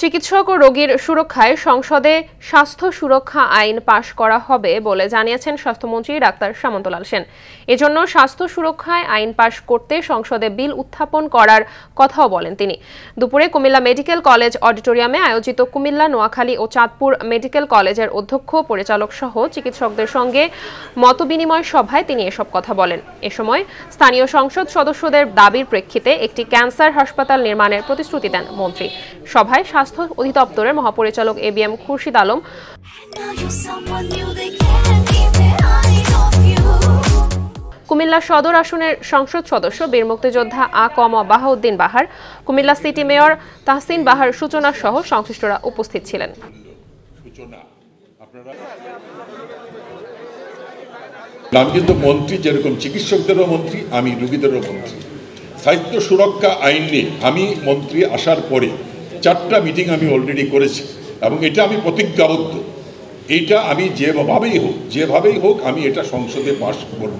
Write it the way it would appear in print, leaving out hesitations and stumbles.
চিকিৎসক ও রোগীর সুরক্ষায় সংসদে স্বাস্থ্য সুরক্ষা আইন পাশ করা হবে বলে জানিয়েছেন স্বাস্থ্যমন্ত্রী ডাক্তার সামন্তলাল সেন। এজন্য স্বাস্থ্য সুরক্ষায় আইন পাশ করতে সংসদে বিল উত্থাপন করার কথাও বলেন তিনি। দুপুরে কুমিল্লা মেডিকেল কলেজ অডিটোরিয়ামে আয়োজিত কুমিল্লা, নোয়াখালী ও চাঁদপুর মেডিকেল কলেজের অধ্যক্ষ, পরিচালক সহ চিকিৎসকদের সঙ্গে মতবিনিময় সভায় তিনি এসব কথা বলেন। এ সময় স্থানীয় সংসদ সদস্যদের দাবির প্রেক্ষিতে একটি ক্যান্সার হাসপাতাল নির্মাণের প্রতিশ্রুতি দেন মন্ত্রী। সভায় স্বাস্থ্য অধিদপ্তরের মহাপরিচালক এবিএম খুরশিদ আলম, কুমিল্লা সদর আসনের সংসদ সদস্য বীর মুক্তিযোদ্ধা বাহাউদ্দিন বাহার, কুমিল্লা সিটি মেয়র তাহসিন বাহার সূচনা সহ সংশ্লিষ্টরা উপস্থিত ছিলেন। আমি কিন্তু মন্ত্রী, যেরকম চিকিৎসকদেরও মন্ত্রী, আমি রোগীদেরও মন্ত্রী। স্বাস্থ্য সুরক্ষা আইন নিয়ে আমি মন্ত্রী আসার পরে 4টা মিটিং আমি অলরেডি করেছি এবং এটা আমি প্রতিজ্ঞাবদ্ধ। এইটা আমি যেভাবেই হোক আমি এটা সংসদে পাস করব।